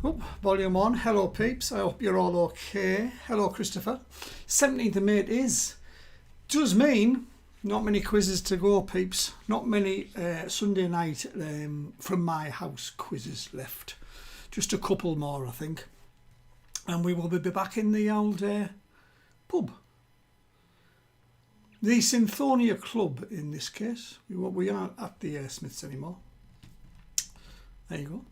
Oh, volume on. Hello peeps, I hope you're all okay. Hello Christopher. 17th of May it is. Does mean not many quizzes to go, peeps. Not many Sunday night from my house quizzes left. Just a couple more, I think. And we will be back in the old pub. The Synthonia Club in this case. We aren't at the Smiths anymore. There you go.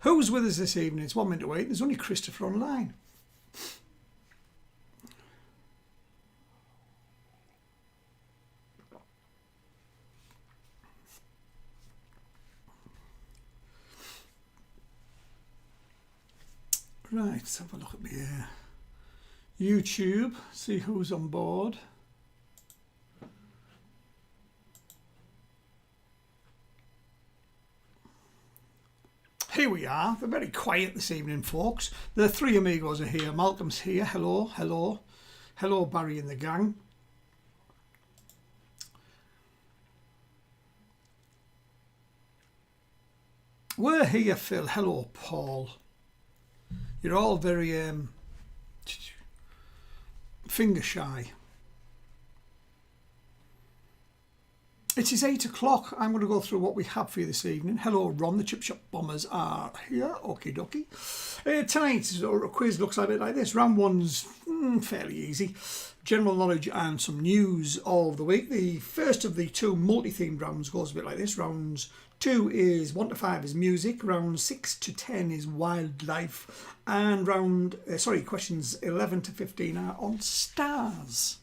Who's with us this evening? It's 1 minute to 8. There's only Christopher online. Right, let's have a look at the YouTube, see who's on board. Here we are. They're very quiet this evening, folks. The three amigos are here. Malcolm's here. Hello, hello. Hello, Barry and the gang. We're here, Phil. Hello, Paul. You're all very finger shy. It is 8 o'clock. I'm going to go through what we have for you this evening. Hello, Ron. The Chip Shop Bombers are here. Okie dokie. Tonight's quiz looks a bit like this. Round one's fairly easy. General knowledge and some news of the week. The first of the two multi-themed rounds goes a bit like this. Rounds 2 is 1 to 5 is music. Round 6 to 10 is wildlife. And questions 11 to 15 are on stars.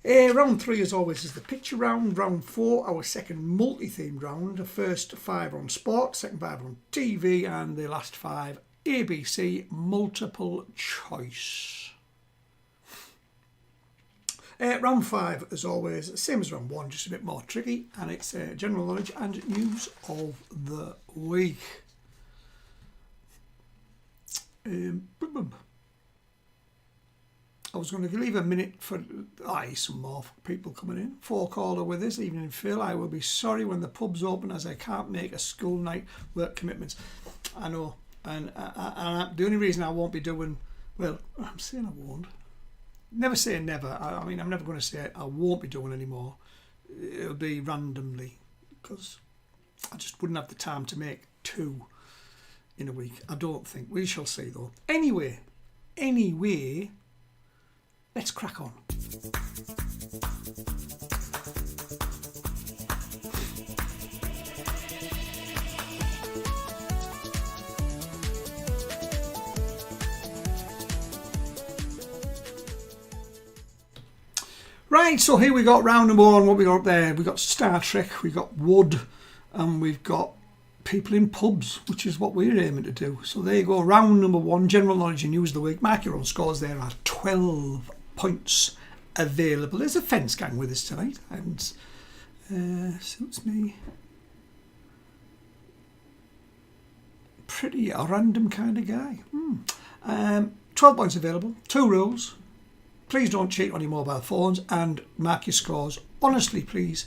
Round 3, as always, is the picture round. Round 4, our second multi-themed round. The first 5 on sport, second 5 on TV, and the last 5 ABC multiple choice. Round 5, as always, same as round 1, just a bit more tricky, and it's general knowledge and news of the week. I was going to leave a minute for some more people coming in. 4 caller with us. Evening, Phil. I will be sorry when the pub's open as I can't make a school night work commitments. I know, and the only reason I won't be doing, well, I'm saying I won't. Never say never. I mean, I'm never going to say I won't be doing anymore. It'll be randomly because I just wouldn't have the time to make 2 in a week. I don't think. We shall see though. Anyway. Let's crack on. Right, so here we got round number 1. What we got up there? We got Star Trek, we got wood, and we've got people in pubs, which is what we're aiming to do. So there you go, round number 1, general knowledge and news of the week. Mark your own scores. There are 12 points available. There's a fence gang with us tonight, and suits me. Pretty a random kind of guy. 12 points available. 2 rules. Please don't cheat on your mobile phones and mark your scores honestly, please.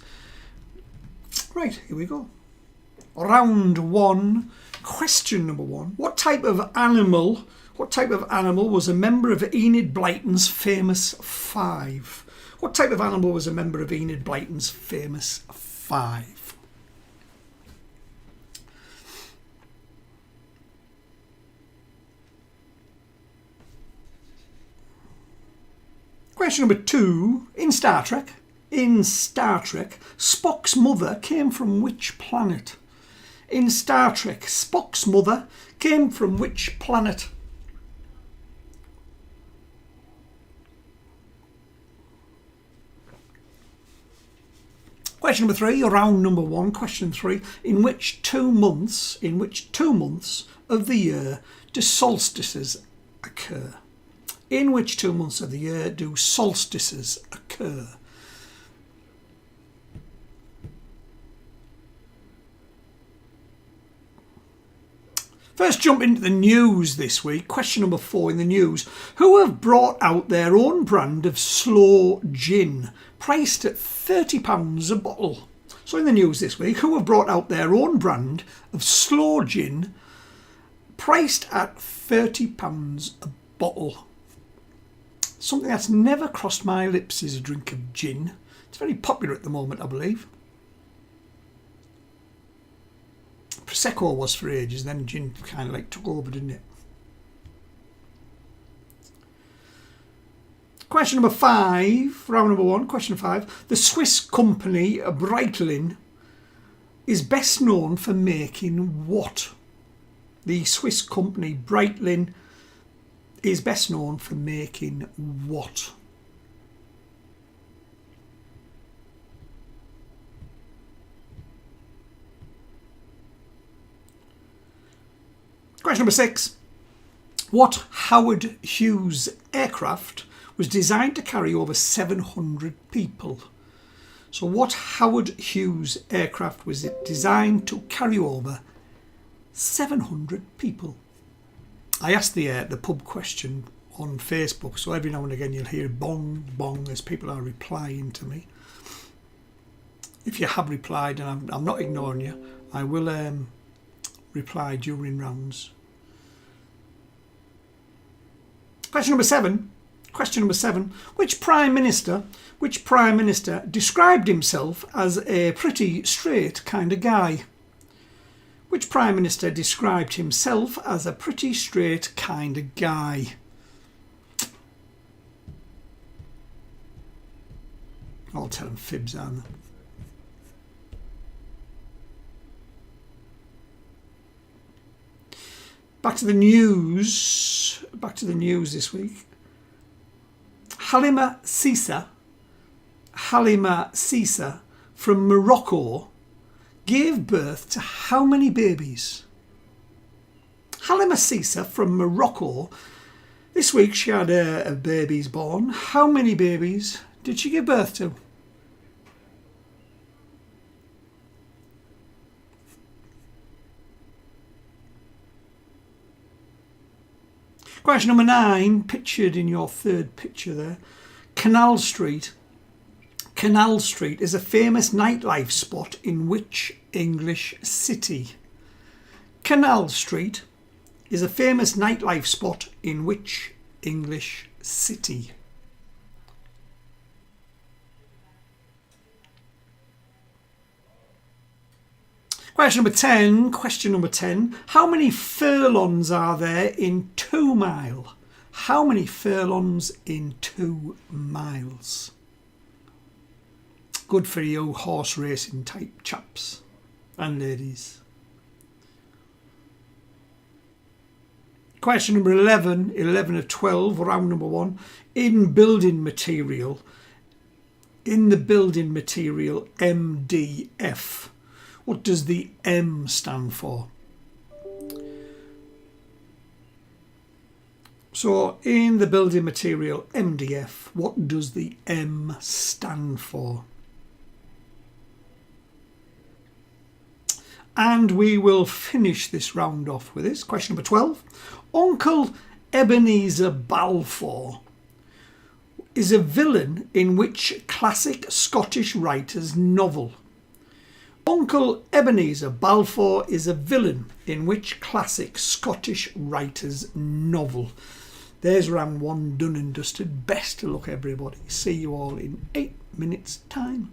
Right, here we go. Round 1, question number 1. What type of animal was a member of Enid Blyton's famous 5? What type of animal was a member of Enid Blyton's famous 5? Question number 2. In Star Trek, Spock's mother came from which planet? In Star Trek, Spock's mother came from which planet? Question number 3, round number 1, question 3. In which 2 months of the year do solstices occur? In which 2 months of the year do solstices occur? First jump into the news this week. Question number 4 in the news. Who have brought out their own brand of slow gin, priced at £30 a bottle? So in the news this week, who have brought out their own brand of sloe gin priced at £30 a bottle. Something that's never crossed my lips is a drink of gin. It's very popular at the moment, I believe. Prosecco was for ages, then gin kind of like took over, didn't it? Question number 5, round number 1, question 5. The Swiss company Breitling is best known for making what? The Swiss company Breitling is best known for making what? Question number 6. What Howard Hughes aircraft was designed to carry over 700 people? So what Howard Hughes aircraft was it designed to carry over 700 people? I asked the pub question on Facebook, so every now and again you'll hear bong, bong as people are replying to me. If you have replied, and I'm not ignoring you, I will reply during rounds. Question number 7. Question number 7. Which Prime Minister described himself as a pretty straight kind of guy? Which Prime Minister described himself as a pretty straight kind of guy? I'll tell him fibs, aren't they? Back to the news. Back to the news this week. Halima Sisa from Morocco gave birth to how many babies? Halima Sisa from Morocco. This week she had a babies born. How many babies did she give birth to? Question number 9, pictured in your third picture there. Canal Street. Canal Street is a famous nightlife spot in which English city? Canal Street is a famous nightlife spot in which English city? Question number 10. Question number 10. How many furlongs are there in 2 mile? How many furlongs in 2 miles? Good for you horse racing type chaps and ladies. Question number 11. 11 of 12, round number 1. In building material. In the building material MDF. What does the M stand for? So in the building material MDF, what does the M stand for? And we will finish this round off with this. Question number 12. Uncle Ebenezer Balfour is a villain in which classic Scottish writer's novel? Uncle Ebenezer Balfour is a villain in which classic Scottish writer's novel? There's round 1 done and dusted. Best of luck, everybody. See you all in 8 minutes' time.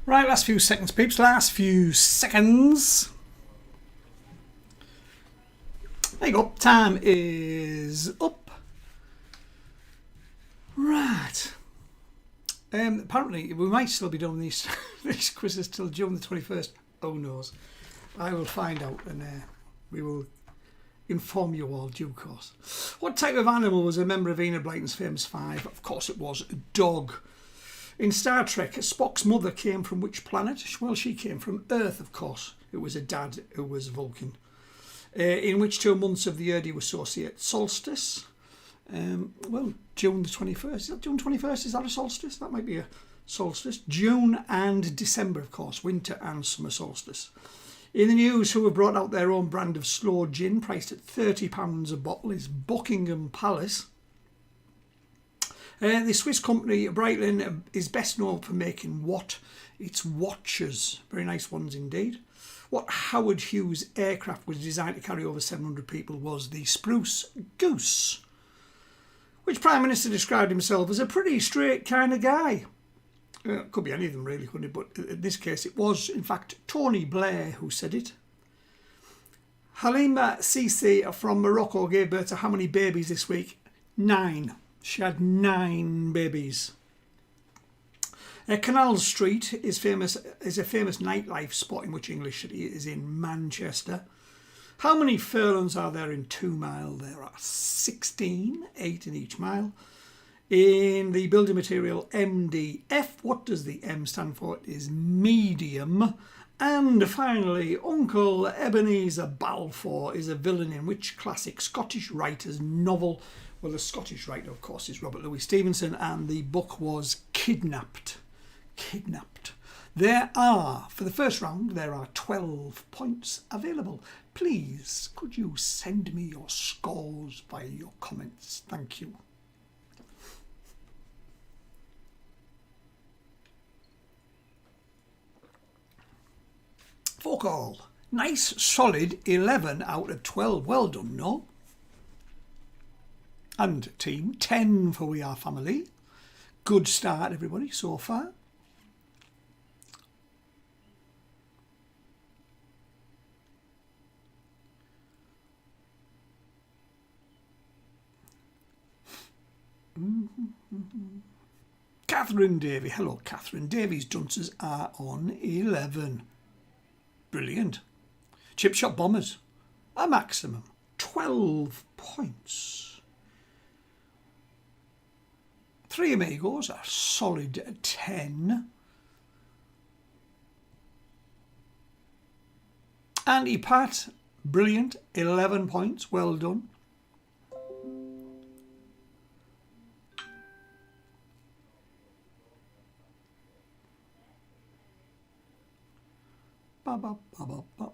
Right, last few seconds, peeps. Last few seconds. There you go. Time is up. Right. Apparently, we might still be doing these quizzes till June the 21st. Who knows? I will find out and we will inform you all due course. What type of animal was a member of Enid Blyton's famous five? Of course, it was a dog. In Star Trek, Spock's mother came from which planet? Well, she came from Earth, of course. It was a dad who was Vulcan. In which 2 months of the year do you associate solstice? Well, June the 21st. Is that June 21st? Is that a solstice? That might be a solstice. June and December, of course. Winter and summer solstice. In the news, who have brought out their own brand of slow gin, priced at £30 a bottle, is Buckingham Palace. The Swiss company Breitling is best known for making what? It's watches. Very nice ones indeed. What Howard Hughes aircraft was designed to carry over 700 people was the Spruce Goose. Which Prime Minister described himself as a pretty straight kind of guy? Could be any of them really, couldn't it? But in this case it was in fact Tony Blair who said it. Halima Sisi from Morocco gave birth to how many babies this week? 9. She had 9 babies. Canal Street is a famous nightlife spot in which English city is in Manchester. How many furlongs are there in 2 mile? There are 16, 8 in each mile. In the building material MDF, what does the M stand for? It is medium. And finally, Uncle Ebenezer Balfour is a villain in which classic Scottish writer's novel? Well, the Scottish writer, of course, is Robert Louis Stevenson, and the book was Kidnapped. Kidnapped. There are, for the first round, there are 12 points available. Please, could you send me your scores via your comments? Thank you. Fuck all. Nice, solid 11 out of 12. Well done, no? And team, 10 for We Are Family. Good start, everybody, so far. Catherine Davy. Hello, Catherine. Davy's dunces are on 11. Brilliant. Chip Shop Bombers, a maximum 12 points. Three Amigos, a solid 10. Andy Pat, brilliant, 11 points, well done.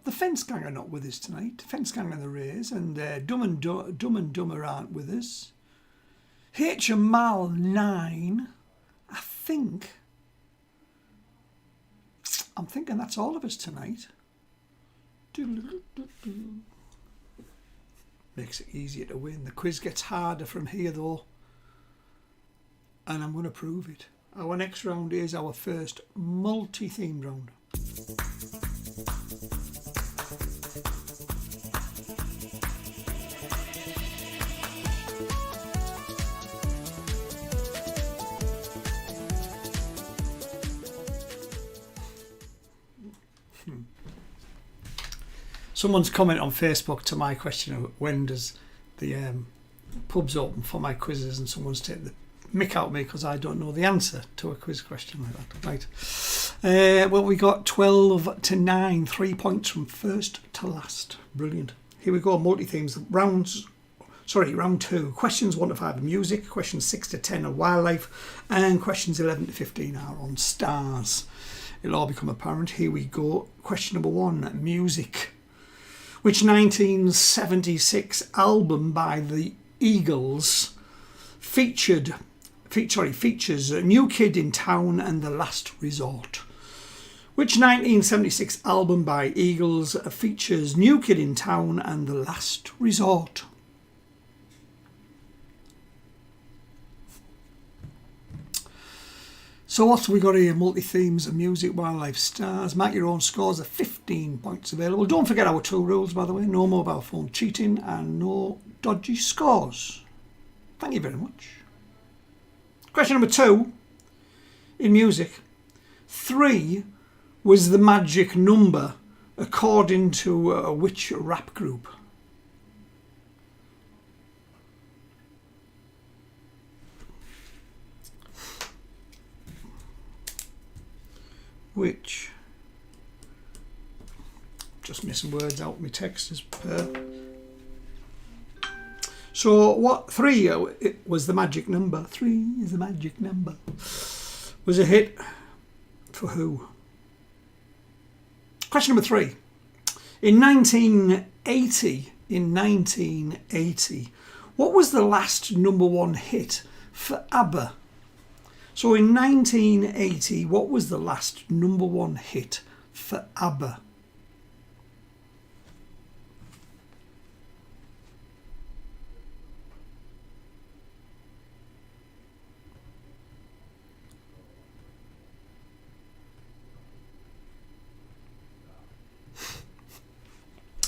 The Fence Gang are not with us tonight. Fence Gang and the Rays, and Dumb and Dumber aren't with us. HMAL 9, I'm thinking that's all of us tonight. Makes it easier to win. The quiz gets harder from here though, and I'm going to prove it. Our next round is our first multi-themed round. Someone's comment on Facebook to my question of when does the pubs open for my quizzes, and someone's taken the mick out of me because I don't know the answer to a quiz question like that. Right. Well, we got 12 to 9, 3 points from first to last. Brilliant. Here we go, multi-themes. Round 2. Questions 1 to 5 are music, questions 6 to 10 are wildlife, and questions 11 to 15 are on stars. It'll all become apparent. Here we go. Question number 1, music. Which 1976 album by the Eagles features New Kid in Town and The Last Resort? Which 1976 album by Eagles features New Kid in Town and The Last Resort? So what have we got here? Multi-themes of music, wildlife, stars. Mark your own scores. Are 15 points available. Don't forget our 2 rules, by the way. No mobile phone cheating and no dodgy scores. Thank you very much. Question number 2. In music, 3 was the magic number according to which rap group? Which, just missing words out of my text as per. So what 3 it was the magic number. 3 is the magic number. Was a hit for who? Question number 3. In 1980, what was the last #1 hit for ABBA? So in 1980, what was the last #1 hit for ABBA?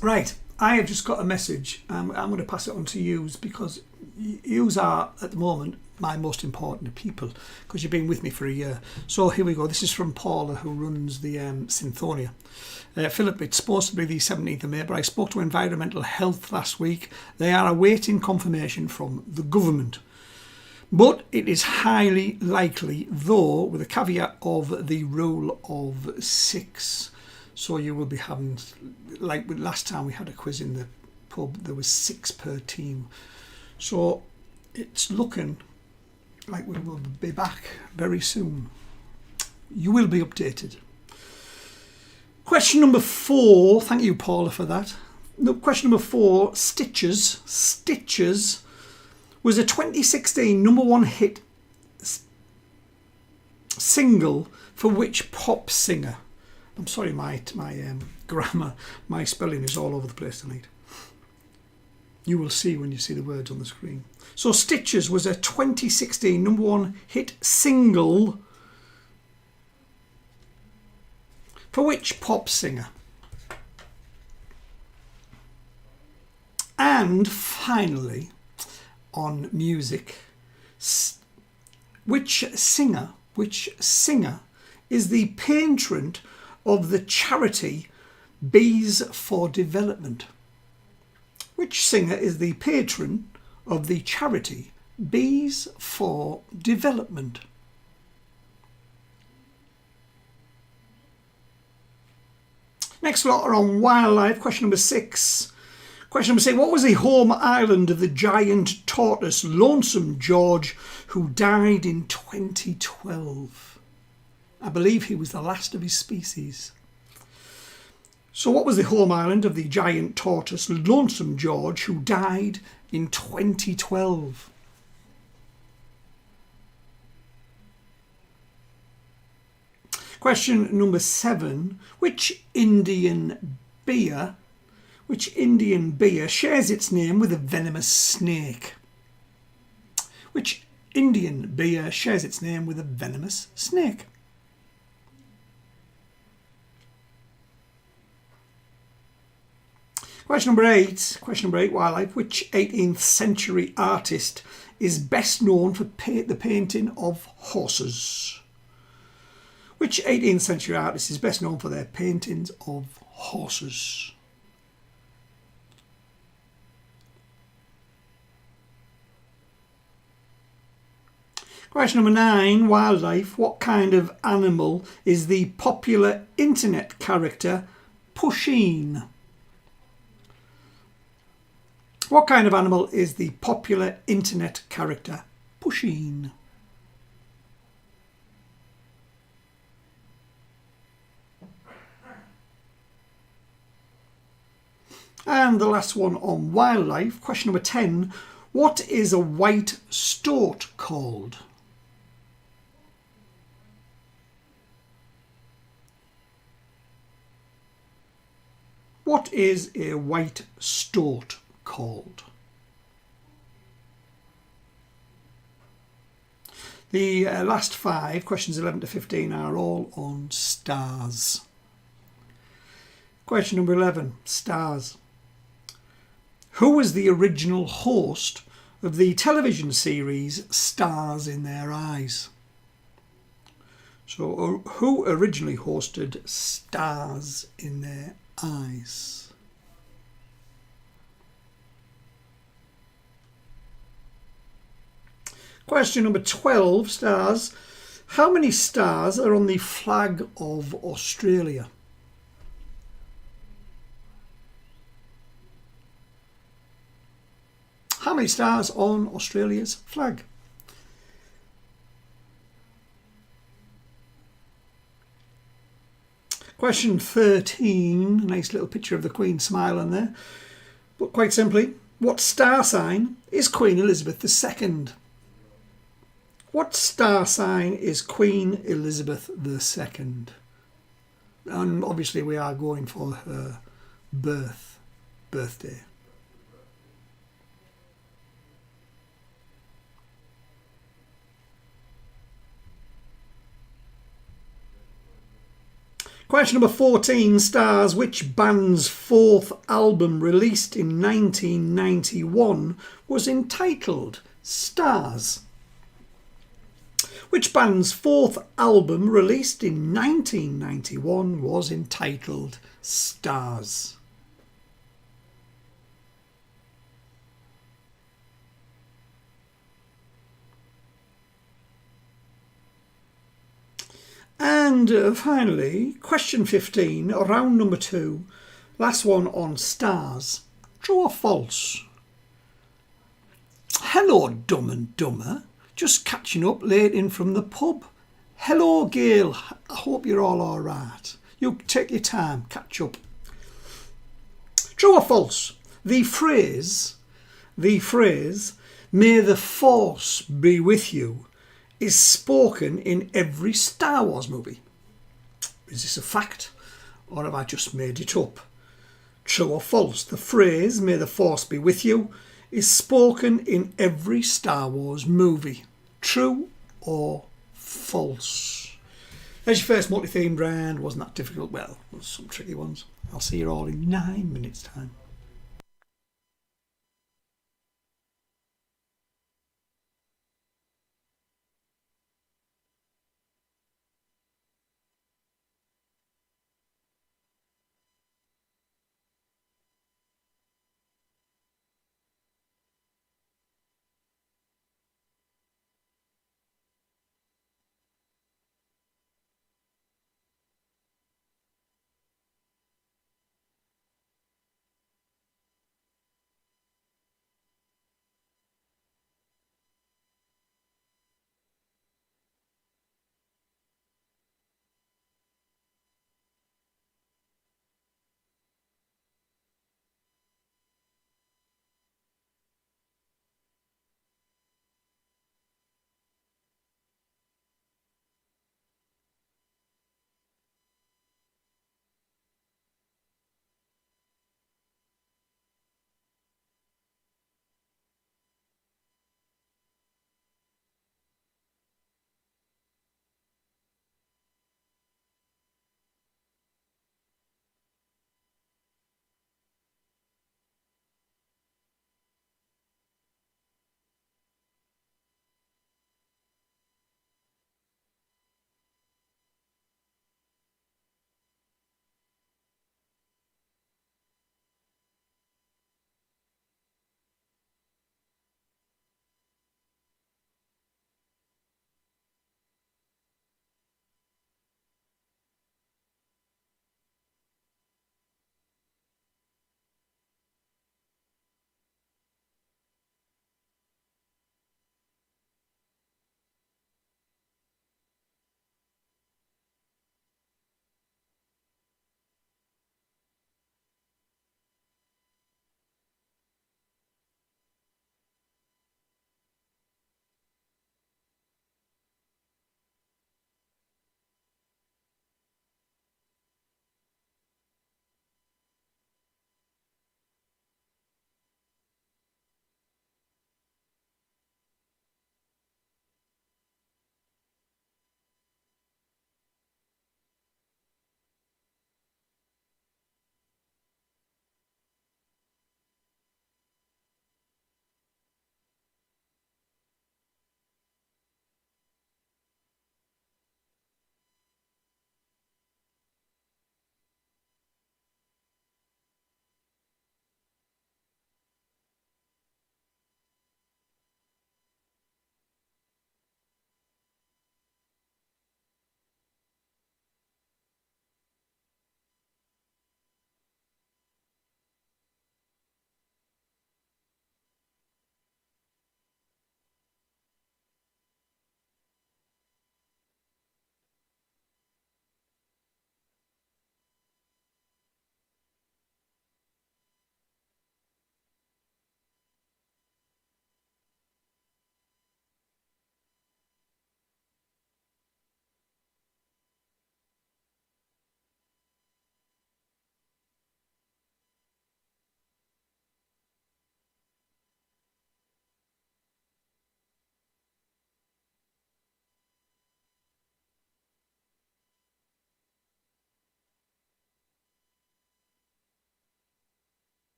Right, I have just got a message. I'm going to pass it on to yous because yous are, at the moment, my most important people because you've been with me for a year. So here we go. This is from Paula, who runs the Synthonia. Philip, it's supposed to be the 17th of May, but I spoke to Environmental Health last week. They are awaiting confirmation from the government. But it is highly likely, though, with a caveat of the rule of 6. So you will be having, like last time we had a quiz in the pub, there was 6 per team. So it's looking like we will be back very soon. You will be updated. Question number 4. Thank you, Paula, for that. No, question number 4. Stitches. Stitches was a 2016 #1 hit single for which pop singer? I'm sorry, my grammar, my spelling is all over the place tonight. You will see when you see the words on the screen. So Stitches was a 2016 #1 hit single for which pop singer? And finally, on music, which singer is the patron of the charity Bees for Development? Which singer is the patron of the charity Bees for Development? Next lot are on wildlife. Question number 6. Question number 6. What was the home island of the giant tortoise Lonesome George, who died in 2012? I believe he was the last of his species. So what was the home island of the giant tortoise Lonesome George, who died in 2012? Question number 7. Which Indian beer shares its name with a venomous snake? Which Indian beer shares its name with a venomous snake? Question number 8, wildlife. Which 18th century artist is best known for the painting of horses? Which 18th century artist is best known for their paintings of horses? Question number 9, wildlife. What kind of animal is the popular internet character Pusheen? What kind of animal is the popular internet character Pusheen? And the last one on wildlife, question number 10. What is a white stoat called? What is a white stoat called? The last 5, questions 11 to 15, are all on stars. Question number 11, stars. Who was the original host of the television series Stars in Their Eyes? So, who originally hosted Stars in Their Eyes? Question number 12, stars. How many stars are on the flag of Australia? How many stars on Australia's flag? Question 13, nice little picture of the Queen smiling there. But quite simply, what star sign is Queen Elizabeth II? What star sign is Queen Elizabeth II? And obviously we are going for her birthday. Question number 14, stars. Which band's 4th album, released in 1991, was entitled Stars? Which band's 4th album, released in 1991, was entitled Stars? And finally, question 15, round number 2, last one on stars. True or false? Hello, Dumb and Dumber. Just catching up late in from the pub. Hello, Gail. I hope you're all alright. You take your time, catch up. True or false? The phrase, may the force be with you, is spoken in every Star Wars movie. Is this a fact, or have I just made it up? True or false? The phrase, may the force be with you, is spoken in every Star Wars movie. True or false? There's your first multi-theme round. Wasn't that difficult? Well, there's some tricky ones. I'll see you all in 9 minutes' time.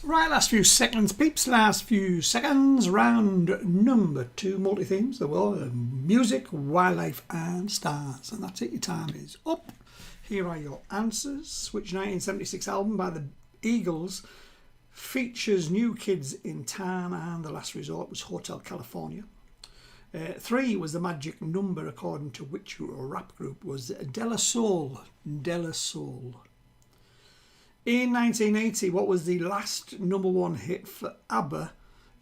Right, last few seconds, peeps. Last few seconds. Round number 2, multi-themes. The world, music, wildlife and stars. And that's it, your time is up. Here are your answers. Which 1976 album by the Eagles features New Kids in Town and The Last Resort was Hotel California. 3 was the magic number, according to which rap group was De La Soul. De La Soul. In 1980, what was the last number 1 hit for ABBA?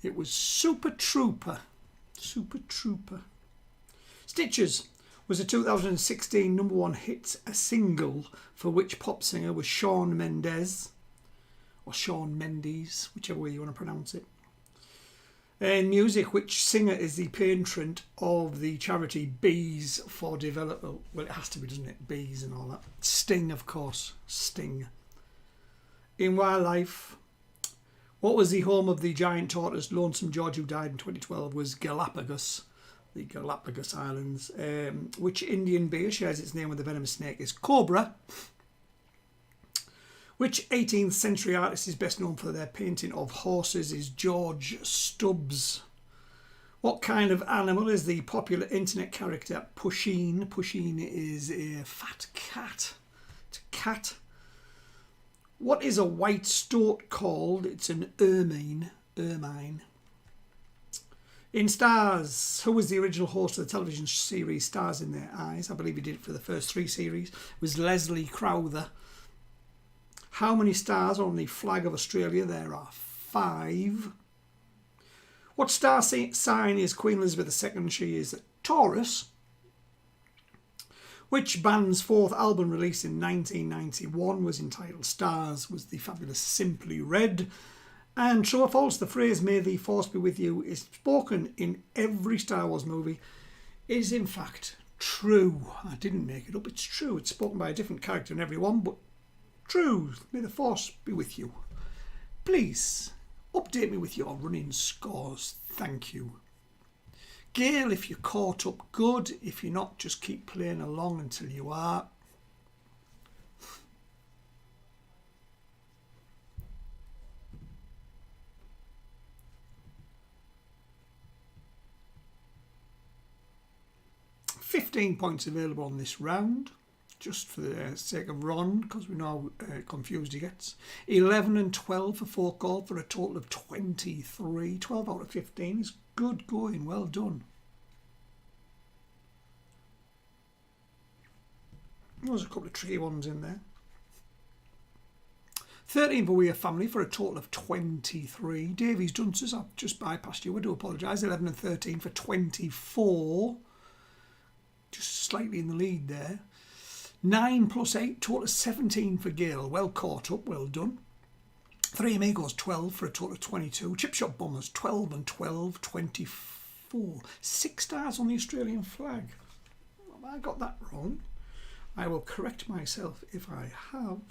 It was Super Trooper. Super Trooper. Stitches was a 2016 number 1 hit, a single for which pop singer was Shawn Mendes, or Shawn Mendes, whichever way you want to pronounce it. In music, which singer is the patron of the charity Bees for Development? Well, it has to be, doesn't it? Bees and all that. Sting, of course. Sting. In wildlife, what was the home of the giant tortoise Lonesome George, who died in 2012, was Galapagos, the Galapagos Islands. Which Indian bear shares its name with the venomous snake is Cobra. Which 18th century artist is best known for their painting of horses is George Stubbs. What kind of animal is the popular internet character Pusheen? Pusheen is a fat cat. It's a cat. What is a white stoat called? It's an ermine. Ermine. In Stars, who was the original host of the television series Stars in Their Eyes? I believe he did it for the first 3 series. It was Leslie Crowther. How many stars on the flag of Australia? There are 5. What star sign is Queen Elizabeth II? She is a Taurus. Which band's 4th album, released in 1991, was entitled Stars? Was the fabulous Simply Red. And true or false, the phrase "May the Force be with you" is spoken in every Star Wars movie. Is in fact true. I didn't make it up, it's true. It's spoken by a different character in every one, but true. May the Force be with you. Please update me with your running scores. Thank you. Gail, if you're caught up, good. If you're not, just keep playing along until you are. £15 points available on this round, just for the sake of Ron, because we know how confused he gets. 11 and 12 for 4 call for a total of 23. 12 out of 15 is good going, well done. There's a couple of tricky ones in there. 13 for We Are Family for a total of 23. Davies Dunces, I've just bypassed you, I do apologise. 11 and 13 for 24. Just slightly in the lead there. 9 plus 8, total of 17 for Gail. Well caught up, well done. 3 Amigos, 12 for a total of 22. Chip Shop Bombers, 12 and 12, 24. 6 stars on the Australian flag. Have I got that wrong? I will correct myself if I have.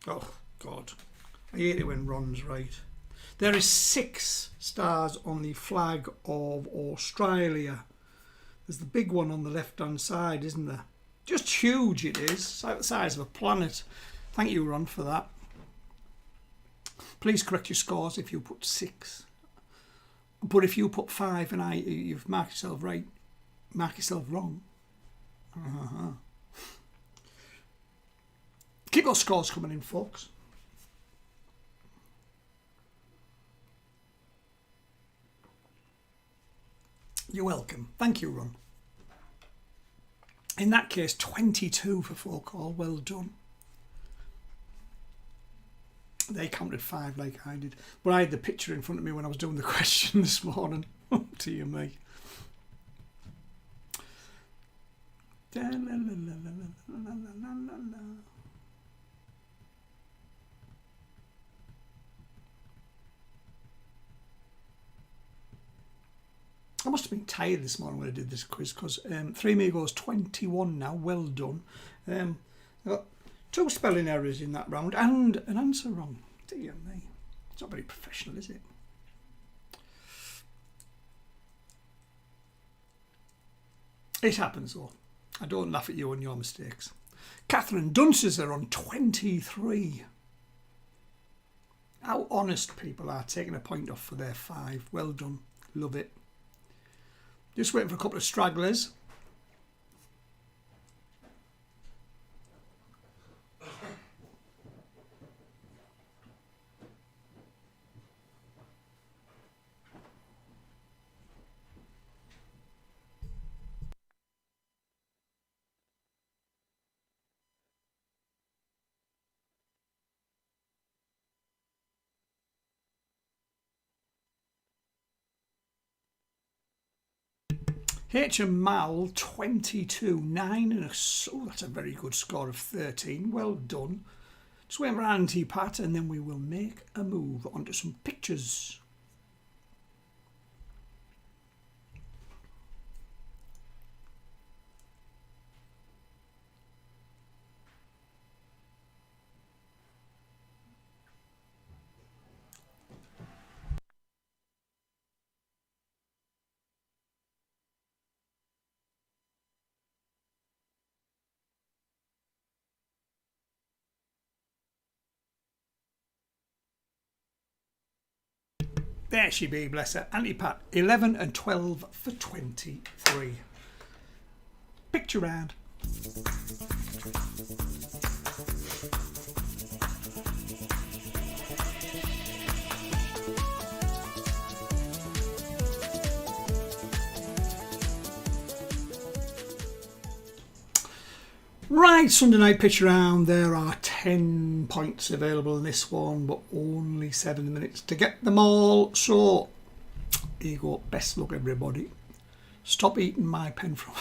Oh, God. I hate it when Ron's right. There is 6 stars on the flag of Australia. There's the big one on the left-hand side, isn't there? Just huge it is. It's like the size of a planet. Thank you, Ron, for that. Please correct your scores if you put 6. But if you put 5 and you've marked yourself right, mark yourself wrong. Keep those scores coming in, folks. You're welcome. Thank you, Ron. In that case, 22 for 4 call. Well done. They counted 5 like I did. But I had the picture in front of me when I was doing the question this morning. To you, me. I must have been tired this morning when I did this quiz, because 3 Amigos 21 now, well done. I got 2 spelling errors in that round and an answer wrong. Dear me, it's not very professional, is it? It happens though. I don't laugh at you and your mistakes. Catherine Dunces are on 23. How honest people are, taking a point off for their 5. Well done. Love it. Just waiting for a couple of stragglers. H and Mal 22, 9 and oh, that's a very good score of 13. Well done. Just waiting for Auntie Pat and then we will make a move onto some pictures. There she be, bless her. Auntie Pat, 11 and 12 for 23. Picture round. Right, Sunday night pitch round. There are 10 points available in this one, but only 7 minutes to get them all. So, here you go. Best luck, everybody. Stop eating my pen from.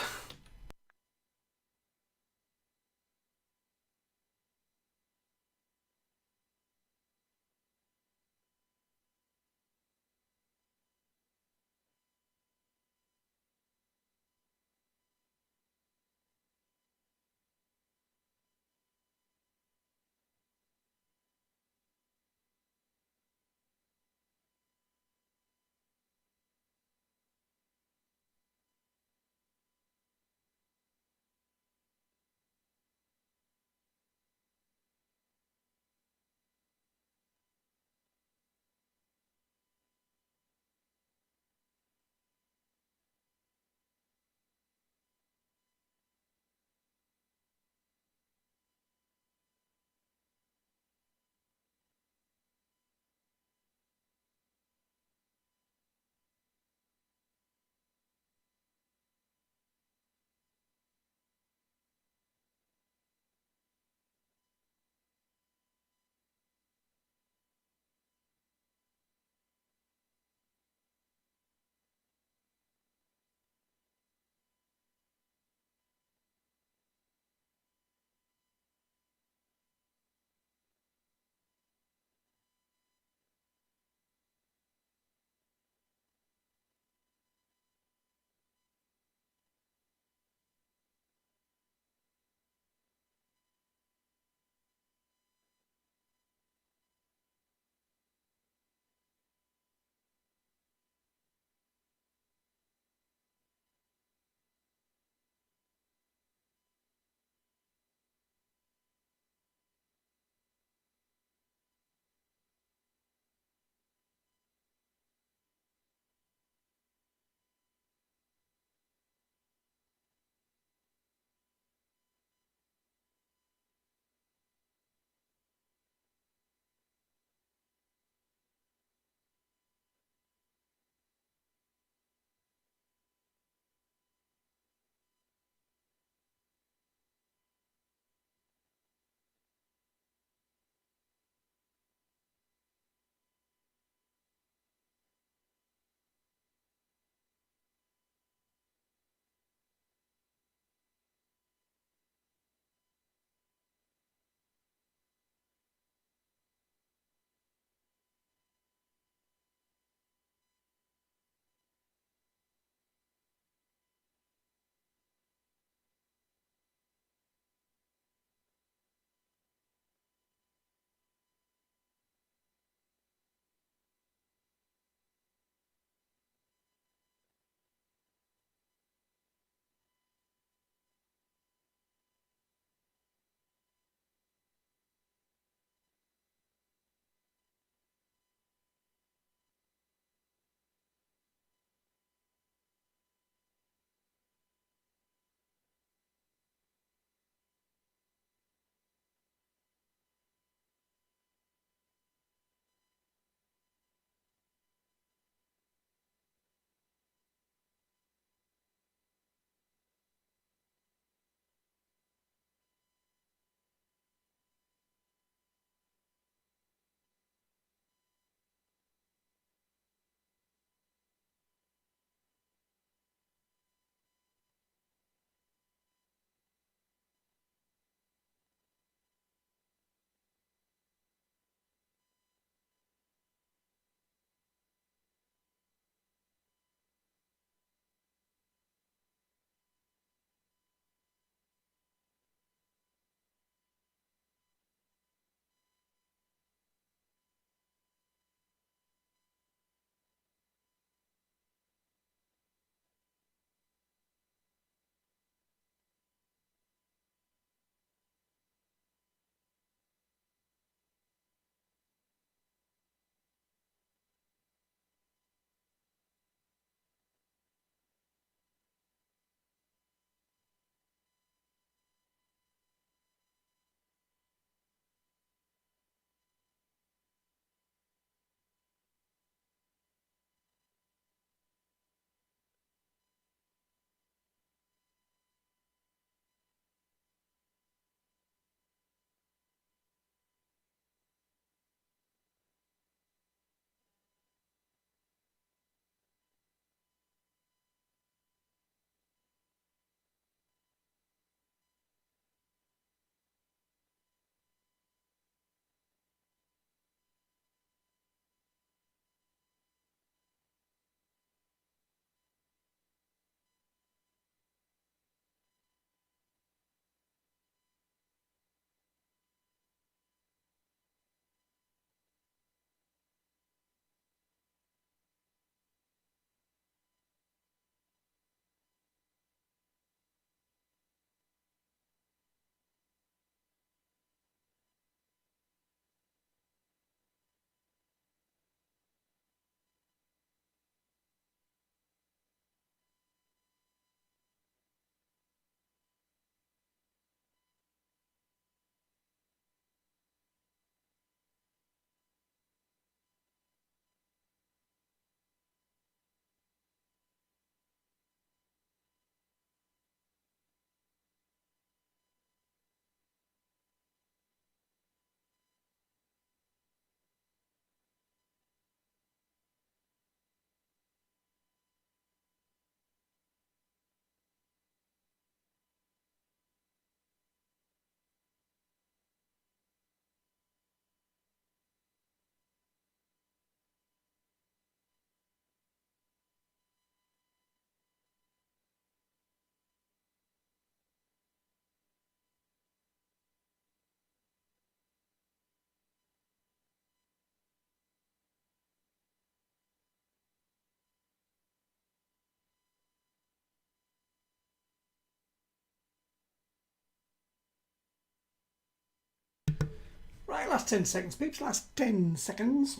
Right, last 10 seconds, peeps. Last 10 seconds.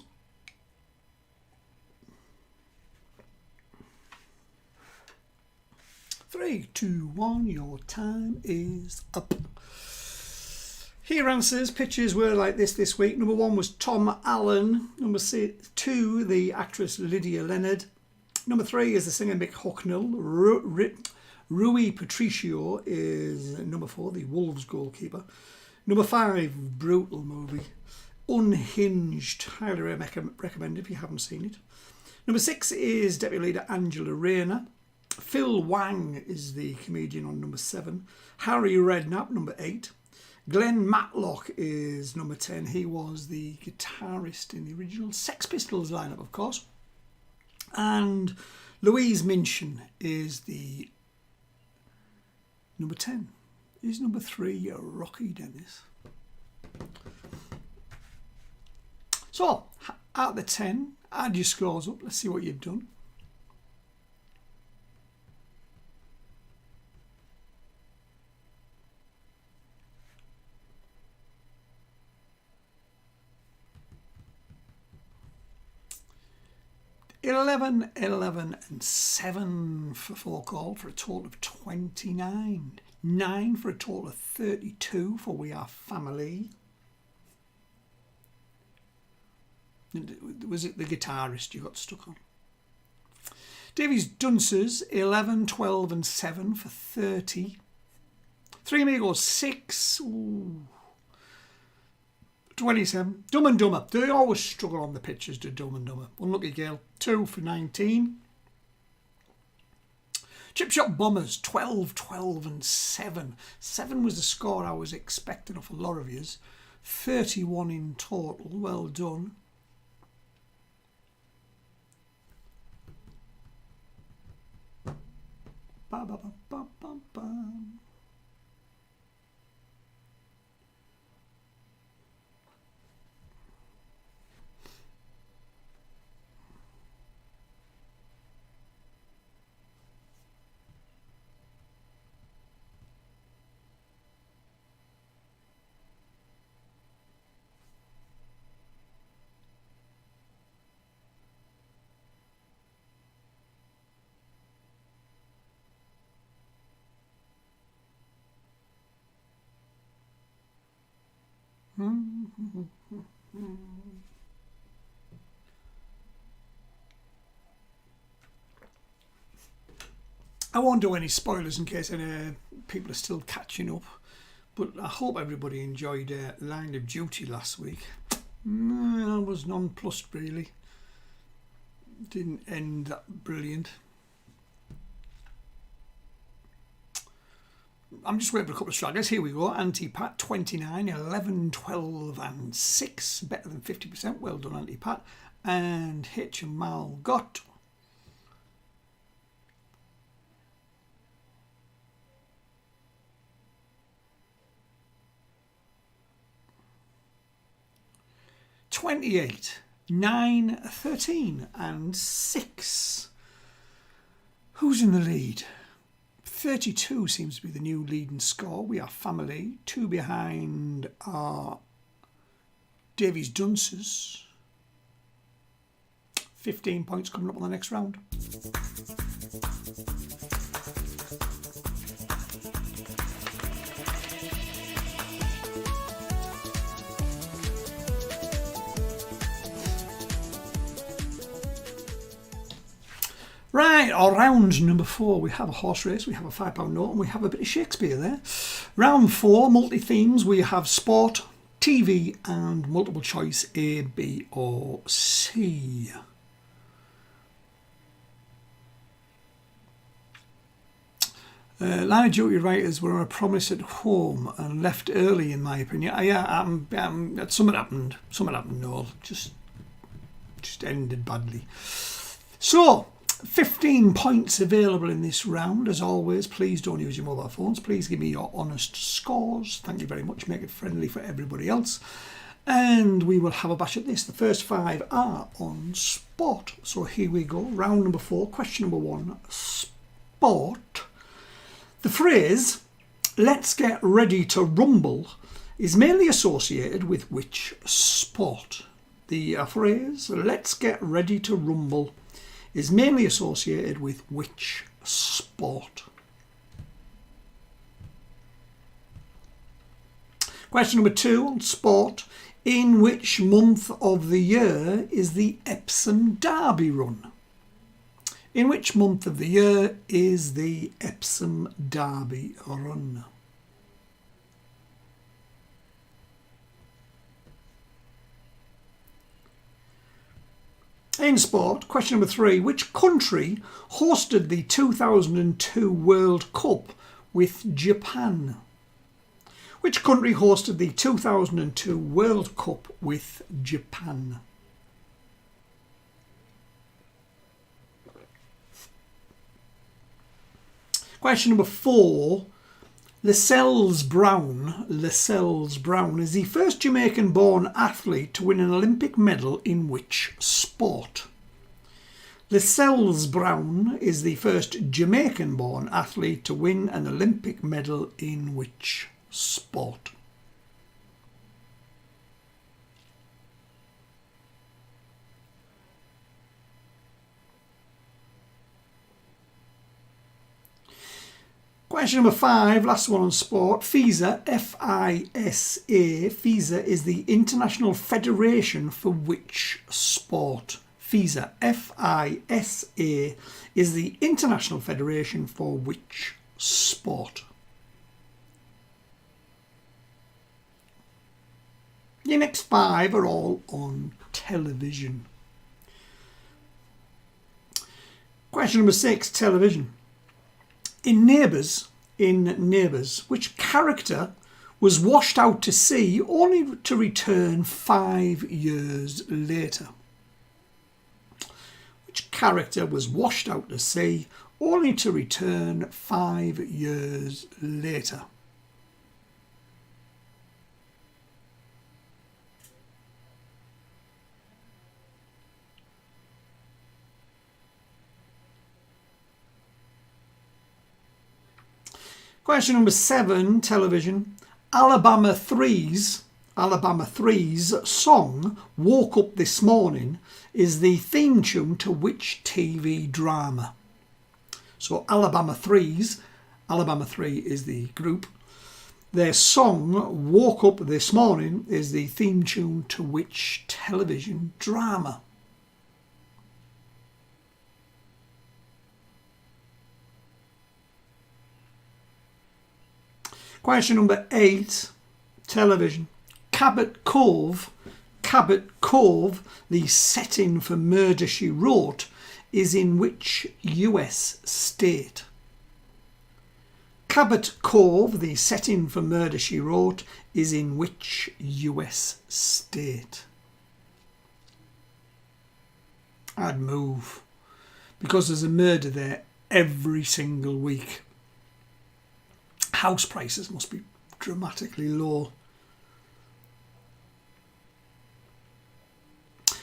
Three, two, one. Your time is up. Here answers. Pictures were like this week. Number 1 was Tom Allen. Number 2, the actress Lydia Leonard. Number 3 is the singer Mick Hucknall. Rui Patricio is number 4, the Wolves goalkeeper. Number 5, brutal movie. Unhinged, highly recommend if you haven't seen it. Number 6 is Deputy Leader Angela Rayner. Phil Wang is the comedian on number 7. Harry Redknapp, number 8. Glenn Matlock is number 10. He was the guitarist in the original Sex Pistols lineup, of course. And Louise Minchin is the number 10. Is number 3 Rocky Dennis? So, out of the 10, add your scores up. Let's see what you've done. $11, $11 and 7 for 4 call for a total of 29. 9 for a total of 32 for We Are Family. Was it the guitarist you got stuck on? Davies Dunces, 11, 12 and 7 for 30. Three Amigos, 6. Ooh. 27. Dumb and Dumber. They always struggle on the pictures to Dumb and Dumber. Unlucky Gale, 2 for 19. Chip Shop Bombers, 12, 12 and 7. 7 was the score I was expecting off a lot of yous. 31 in total. Well done. Ba, ba, ba, ba, ba, ba. I won't do any spoilers in case any people are still catching up, but I hope everybody enjoyed Line of Duty last week. I was nonplussed really. Didn't end that brilliant. I'm just waiting for a couple of stragglers. Here we go. Anti-Pat, 29, 11, 12 and 6. Better than 50%. Well done, Anti-Pat. And Hitch and Mal got 28, 9, 13 and 6. Who's in the lead? 32 seems to be the new leading score. We Are Family. 2 behind are Davies Dunces. 15 points coming up on the next round. Right, our round number 4, we have a horse race, we have a £5 note, and we have a bit of Shakespeare there. Round 4, multi-themes, we have sport, TV, and multiple choice A, B, or C. Line of Duty writers were on a promise at home and left early, in my opinion. Something happened. Something happened. No, just ended badly. So, 15 points available in this round. As always, please don't use your mobile phones. Please give me your honest scores. Thank you very much. Make it friendly for everybody else. And we will have a bash at this. The first 5 are on sport. So here we go. Round number 4. Question number 1. Sport. The phrase, let's get ready to rumble, is mainly associated with which sport? The phrase, let's get ready to rumble, is mainly associated with which sport? Question number 2 on sport. In which month of the year is the Epsom Derby run? In which month of the year is the Epsom Derby run? In sport, question number 3. Which country hosted the 2002 World Cup with Japan? Which country hosted the 2002 World Cup with Japan? Question number 4. Lascelles Brown is the first Jamaican-born athlete to win an Olympic medal in which sport? Lascelles Brown is the first Jamaican-born athlete to win an Olympic medal in which sport? Question number 5, last one on sport. FISA, F-I-S-A, FISA is the International Federation for which sport? FISA, F-I-S-A, is the International Federation for which sport? Your next 5 are all on television. Question number 6, television. In Neighbours, which character was washed out to sea only to return 5 years later? Which character was washed out to sea only to return 5 years later? Question number 7, television. Alabama 3's song Woke Up This Morning is the theme tune to which TV drama? So Alabama 3 is the group. Their song Woke Up This Morning is the theme tune to which television drama? Question number 8, television. Cabot Cove, the setting for Murder, She Wrote, is in which US state? Cabot Cove, the setting for Murder, She Wrote, is in which US state? I'd move, because there's a murder there every single week. House prices must be dramatically low.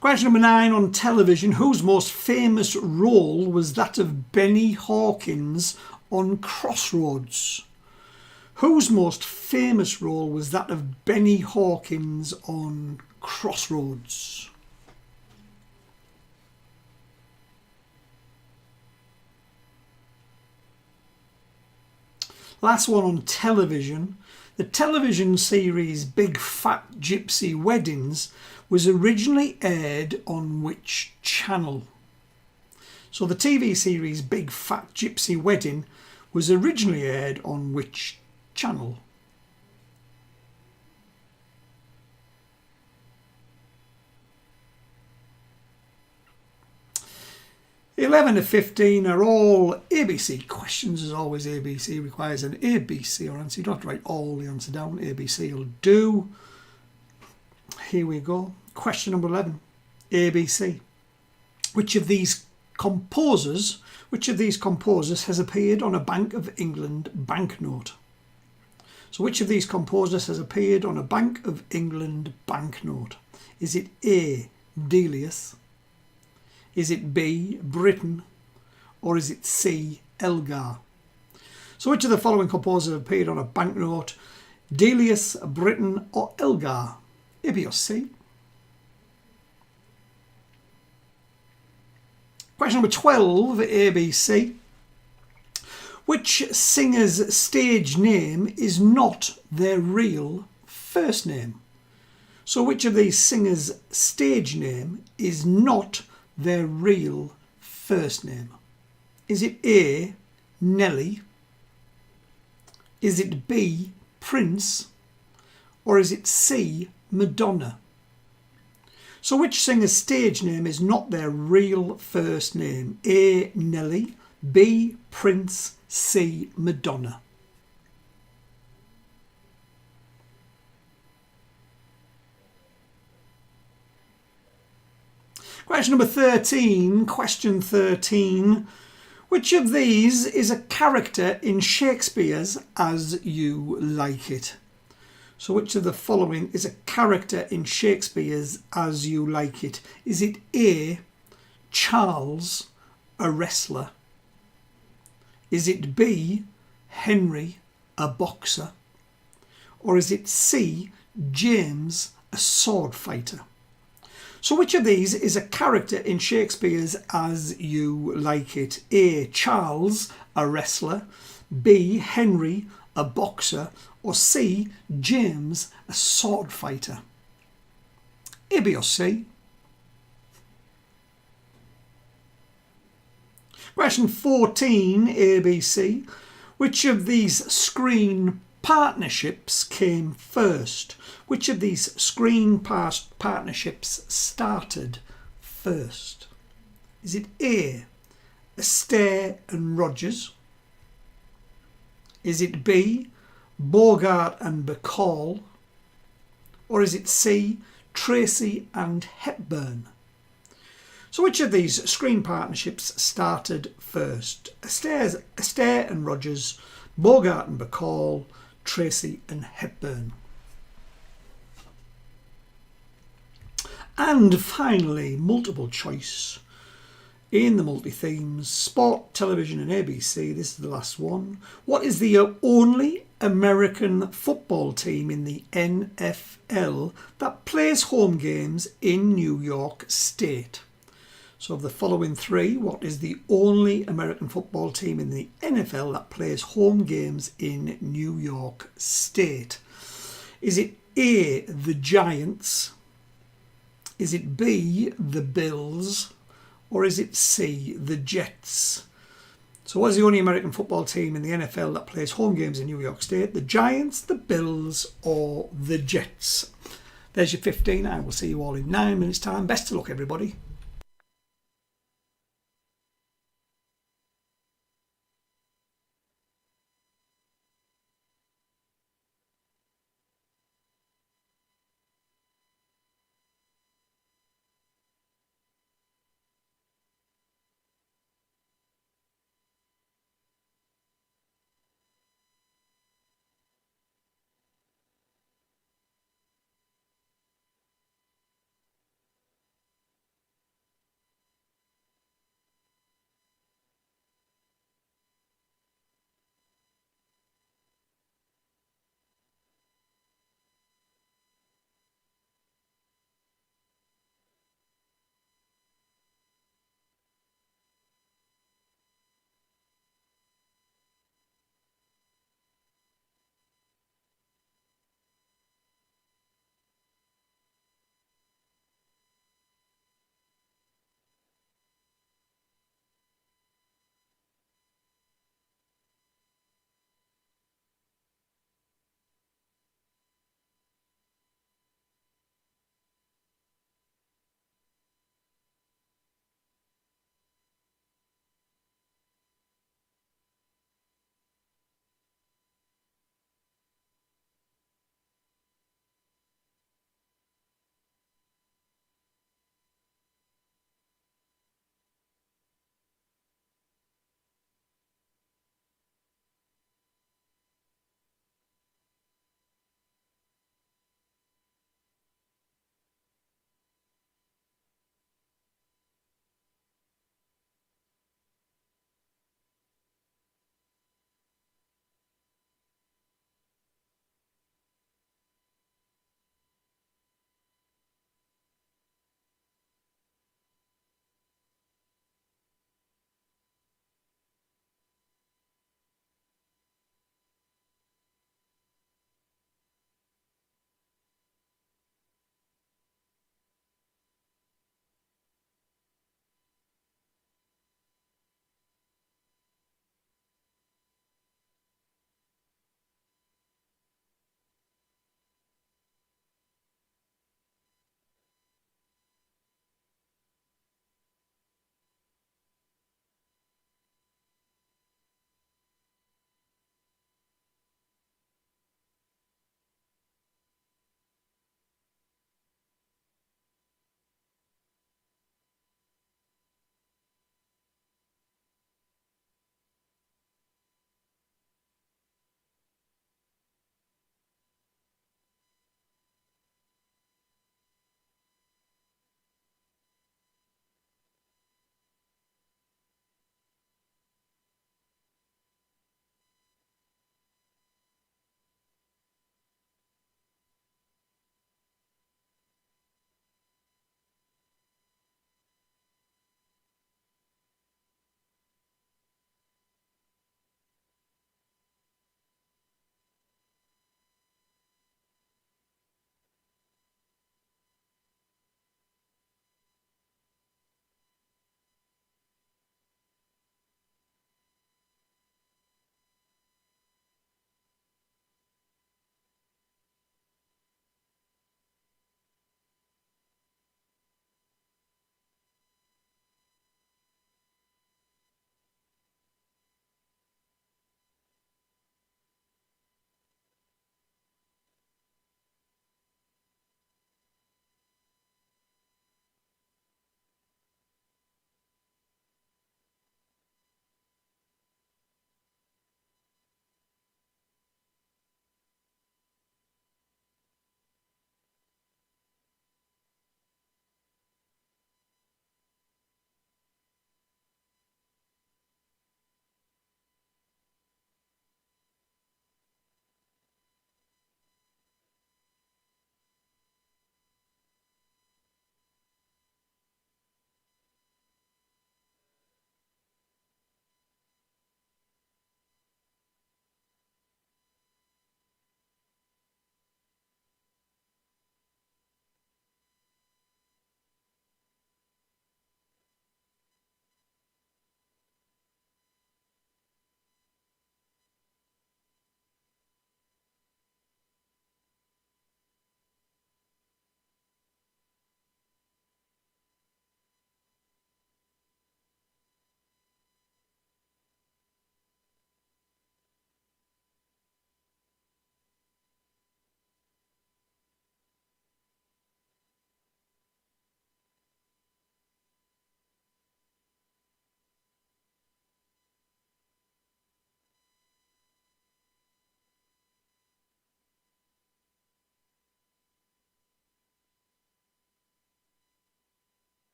Question number 9 on television. Whose most famous role was that of Benny Hawkins on Crossroads? Whose most famous role was that of Benny Hawkins on Crossroads? Last one on television. The television series Big Fat Gypsy Weddings was originally aired on which channel? So the TV series Big Fat Gypsy Wedding was originally aired on which channel? 11 to 15 are all ABC questions. As always, ABC requires an ABC or answer. You don't have to write all the answer down. ABC will do. Here we go. Question number 11. ABC. Which of these composers has appeared on a Bank of England banknote? So which of these composers has appeared on a Bank of England banknote? Is it A, Delius? Is it B, Britain? Or is it C, Elgar? So which of the following composers have appeared on a banknote? Delius, Britain or Elgar? A, B or C? Question number 12, A, B, C. Which singer's stage name is not their real first name? So which of these singers' stage name is not their real first name? Is it A, Nelly? Is it B, Prince? Or is it C, Madonna? So which singer's stage name is not their real first name? A, Nelly, B, Prince, C, Madonna. Question number 13, question 13. Which of these is a character in Shakespeare's As You Like It? So which of the following is a character in Shakespeare's As You Like It? Is it A, Charles, a wrestler? Is it B, Henry, a boxer? Or is it C, James, a sword fighter? So which of these is a character in Shakespeare's As You Like It? A, Charles, a wrestler, B, Henry, a boxer, or C, James, a sword fighter? A, B or C? Question 14, A, B, C. Which of these screen partnerships came first? Which of these screen partnerships started first? Is it A, Astaire and Rogers? Is it B, Bogart and Bacall? Or is it C, Tracy and Hepburn? So which of these screen partnerships started first? Astaire and Rogers, Bogart and Bacall, Tracy and Hepburn. And finally, multiple choice in the multi-themes, sport, television and ABC. This is the last one. What is the only American football team in the NFL that plays home games in New York State? So of the following three, what is the only American football team in the NFL that plays home games in New York State? Is it A, the Giants? Is it B, the Bills? Or is it C, the Jets? So what is the only American football team in the NFL that plays home games in New York State? The Giants, the Bills or the Jets? There's your 15. I will see you all in 9 minutes time. Best of luck, everybody.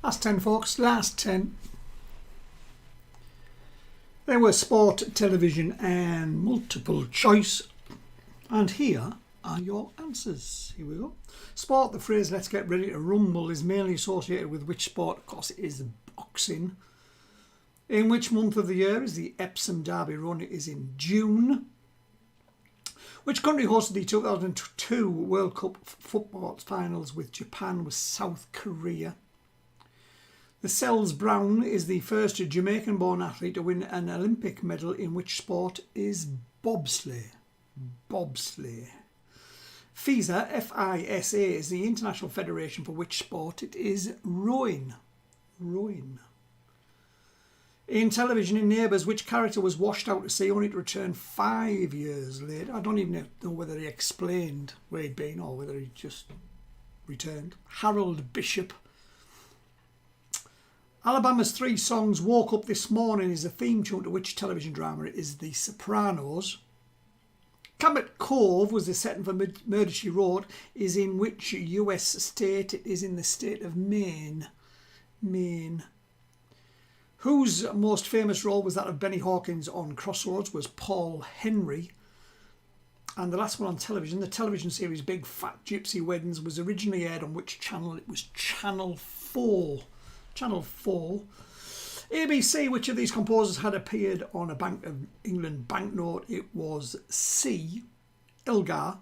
Last 10, folks. Last 10. There were sport, television and multiple choice. And here are your answers. Here we go. Sport, the phrase "let's get ready to rumble" is mainly associated with which sport? Of course, it is boxing. In which month of the year is the Epsom Derby run? It is in June. Which country hosted the 2002 World Cup football finals with Japan? Was South Korea. The Sells Brown is the first Jamaican-born athlete to win an Olympic medal in which sport? Is bobsleigh. Bobsleigh. FISA, F-I-S-A, is the international federation for which sport? It is rowing. Rowing. In television, in Neighbours, which character was washed out to sea only to return 5 years later? I don't even know whether he explained where he'd been or whether he just returned. Harold Bishop. Alabama's Three Songs Woke Up This Morning is the theme tune to which television drama? It is The Sopranos. Cabot Cove was the setting for Murder, She Wrote, is in which US state? It is in the state of Maine. Maine. Whose most famous role was that of Benny Hawkins on Crossroads? Was Paul Henry. And the last one on television, the television series Big Fat Gypsy Weddings was originally aired on which channel? It was Channel 4. Channel 4. ABC, which of these composers had appeared on a Bank of England banknote? It was C. Elgar.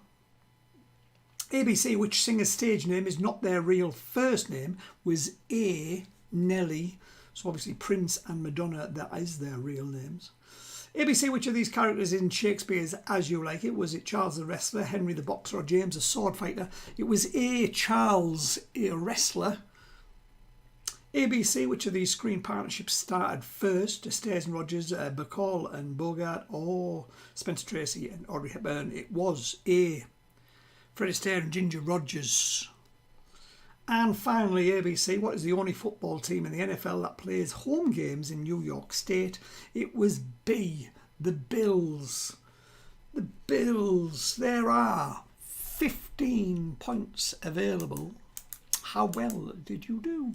ABC, which singer's stage name is not their real first name? Was A. Nelly. So obviously Prince and Madonna, that is their real names. ABC, which of these characters in Shakespeare's As You Like It? Was it Charles the Wrestler, Henry the Boxer or James the Sword Fighter? It was A. Charles, a wrestler. ABC, which of these screen partnerships started first? Stairs and Rogers, Bacall and Bogart, or Spencer Tracy and Audrey Hepburn? It was A. Fred Astaire and Ginger Rogers. And finally, ABC, what is the only football team in the NFL that plays home games in New York State? It was B. The Bills. The Bills. There are 15 points available. How well did you do?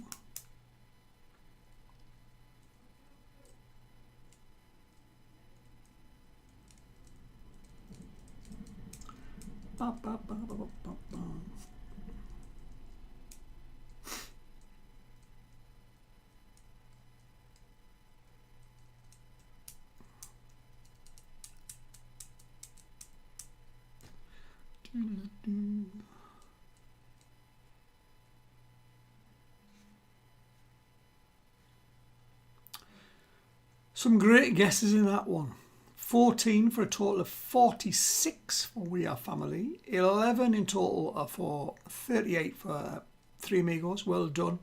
Some great guesses in that one. 14 for a total of 46 for We Are Family. 11 in total for 38 for Three Amigos. Well done.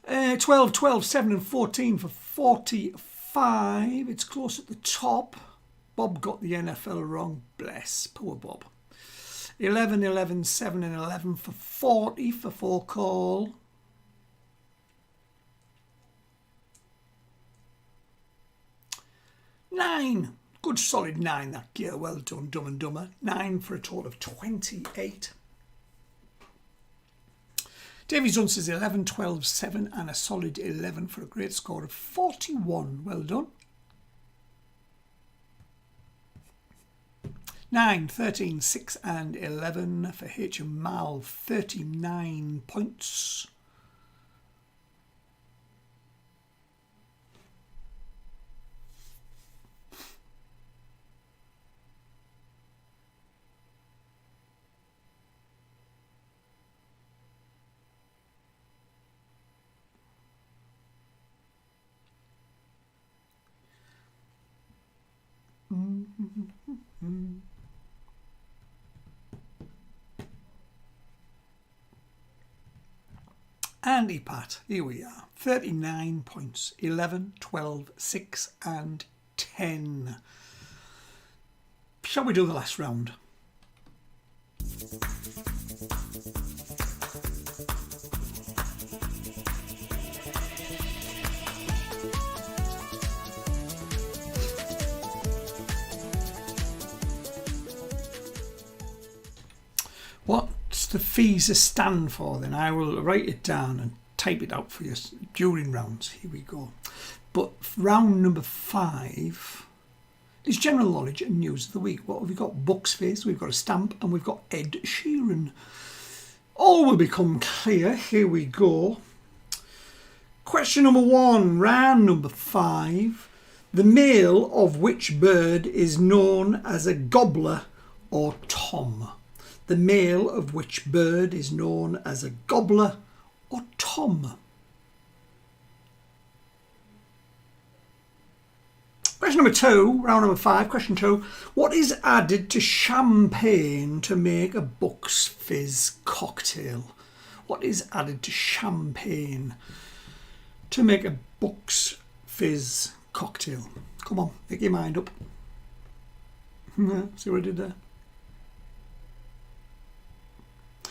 12, 12, 7 and 14 for 45. It's close at the top. Bob got the NFL wrong. Bless. Poor Bob. 11, 11, 7 and 11 for 40 for Four Call. 9. Good solid 9 that gear. Well done, Dumb and Dumber. 9 for a total of 28. Davy Jones says 11, 12, 7 and a solid 11 for a great score of 41. Well done. 9, 13, 6 and 11 for H.M. Mal. 39 points. Andy Pat, here we are. 39 points. 11, 12, 6 and 10. Shall we do the last round? What's the FISA stand for then? I will write it down and type it out for you during rounds. Here we go. But round number 5 is general knowledge and news of the week. What have we got? Bucks Fizz, we've got a stamp, and we've got Ed Sheeran. All will become clear. Here we go. Question number 1, round number 5. The male of which bird is known as a gobbler or tom? The male of which bird is known as a gobbler or tom? Question number 2, round number 5, question 2. What is added to champagne to make a Bucks Fizz cocktail? What is added to champagne to make a Bucks Fizz cocktail? Come on, make your mind up. See what I did there?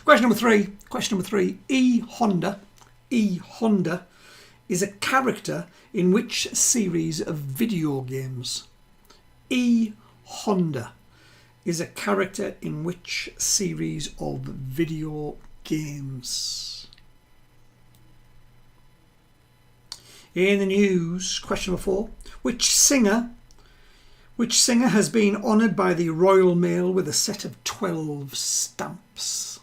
Question number 3. Question number 3. E. Honda is a character in which series of video games? E. Honda is a character in which series of video games? In the news, question number 4. Which singer has been honoured by the Royal Mail with a set of 12 stamps?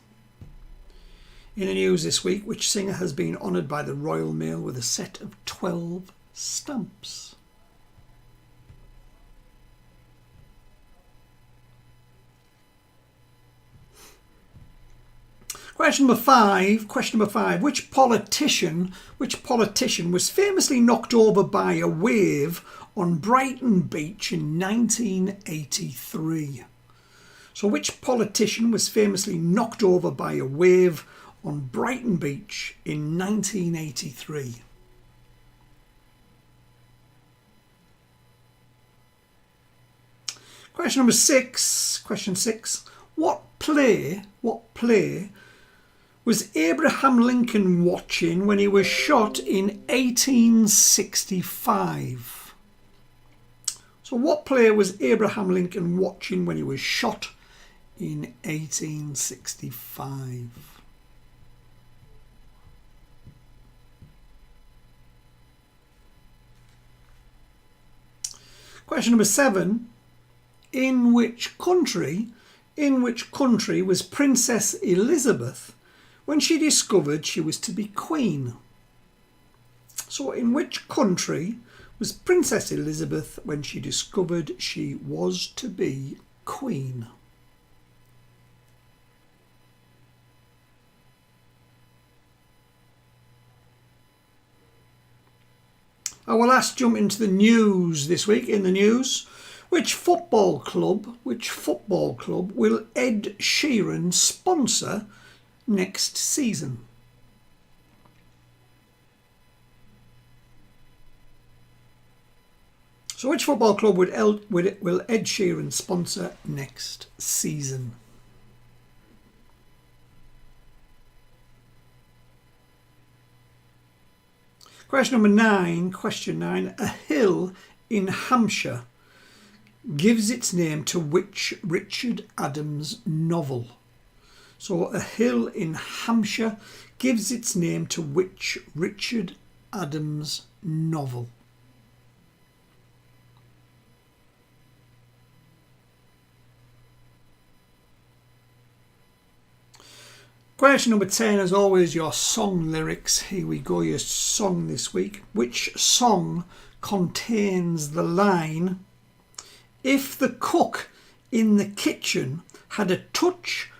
In the news this week, which singer has been honoured by the Royal Mail with a set of 12 stamps? Question number 5. Question number 5. Which politician was famously knocked over by a wave on Brighton Beach in 1983? So which politician was famously knocked over by a wave on Brighton Beach in 1983? Question number 6. Question 6. What play was Abraham Lincoln watching when he was shot in 1865? So what play was Abraham Lincoln watching when he was shot in 1865? Question number 7. In which country was Princess Elizabeth when she discovered she was to be queen? So in which country was Princess Elizabeth when she discovered she was to be queen? I will last jump into the news this week. In the news, which football club will Ed Sheeran sponsor next season? So which football club will Ed Sheeran sponsor next season? Question number 9. Question 9. A hill in Hampshire gives its name to which Richard Adams novel? So a hill in Hampshire gives its name to which Richard Adams novel? Question number 10, as always, your song lyrics. Here we go, your song this week. Which song contains the line, if the cook in the kitchen had a touch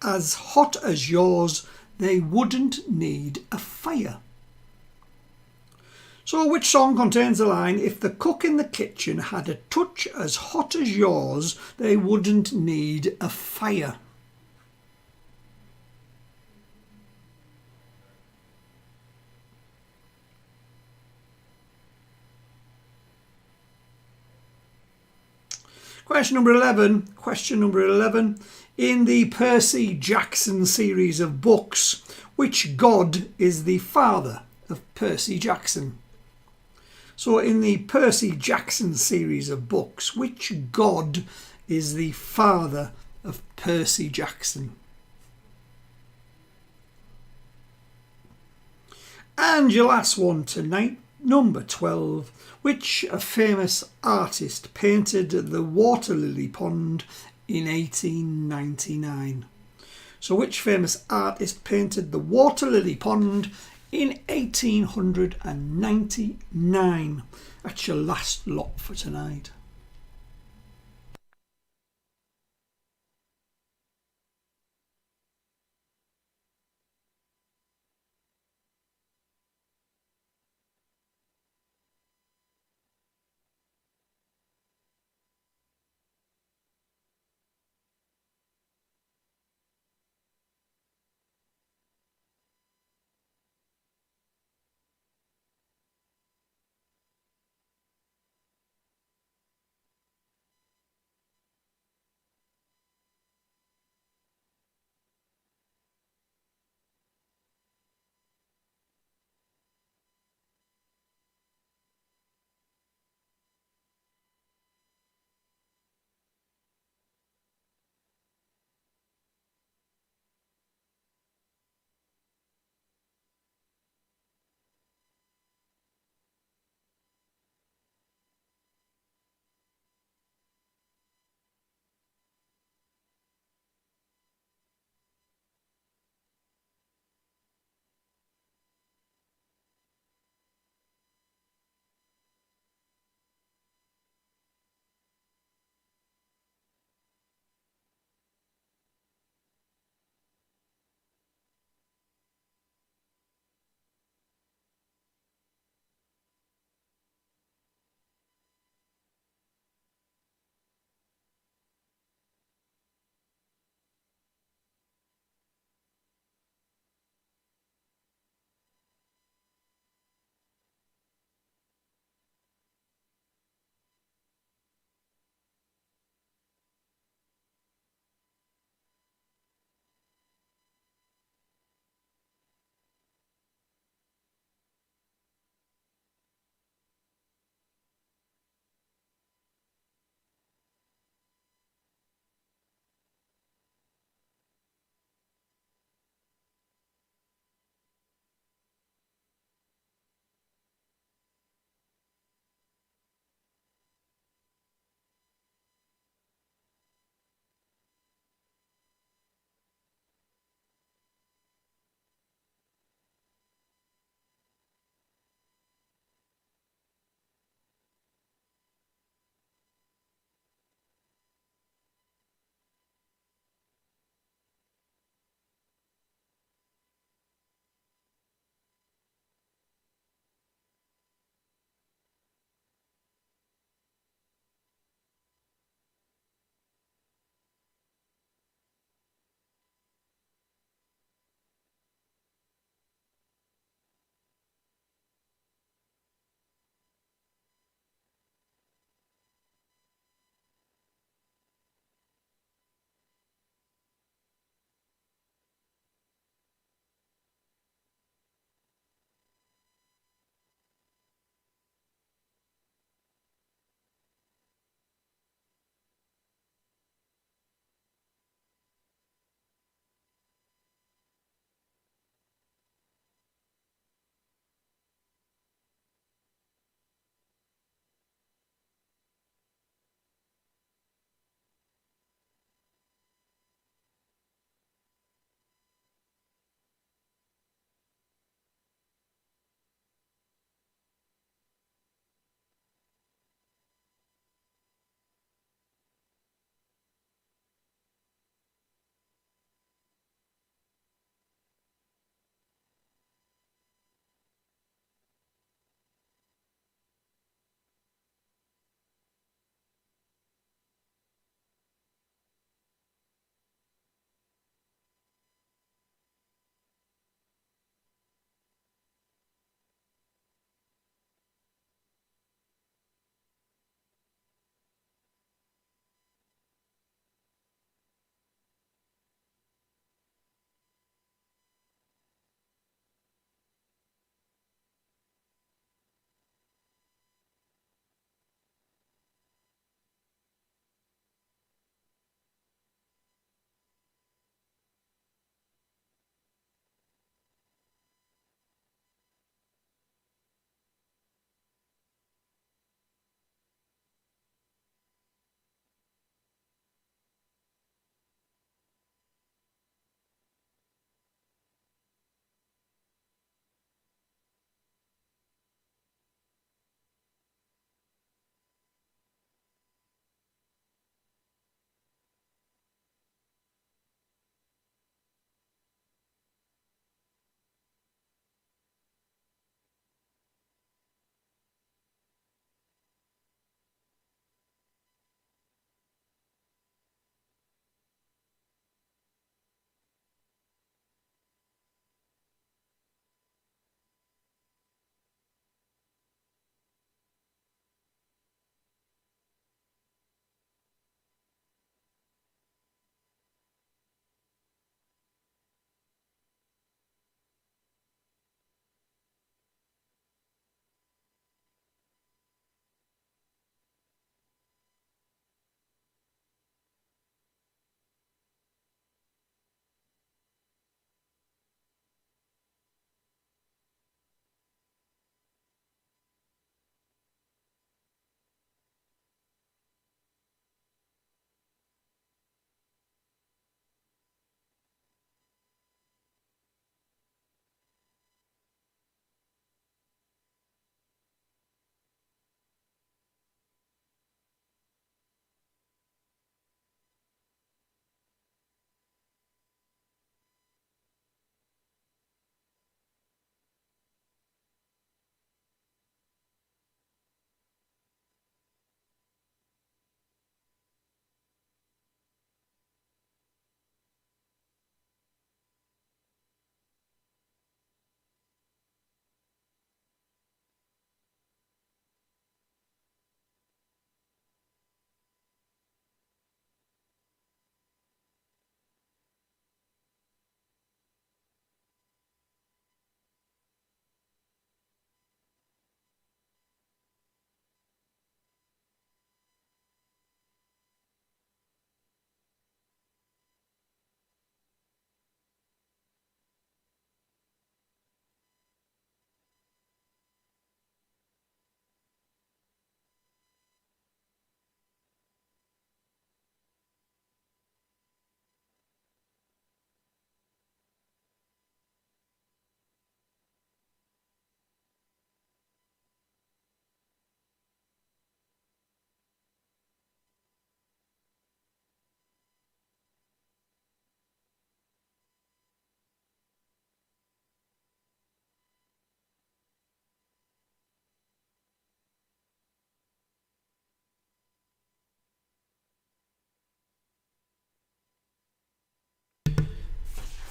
as hot as yours, they wouldn't need a fire? So which song contains the line, if the cook in the kitchen had a touch as hot as yours, they wouldn't need a fire? Question number 11. Question number 11. In the Percy Jackson series of books, which god is the father of Percy Jackson? So in the Percy Jackson series of books, which god is the father of Percy Jackson? And your last one tonight, number 12. Which famous artist painted the water lily pond in 1899? So which famous artist painted the water lily pond in 1899? That's your last lot for tonight.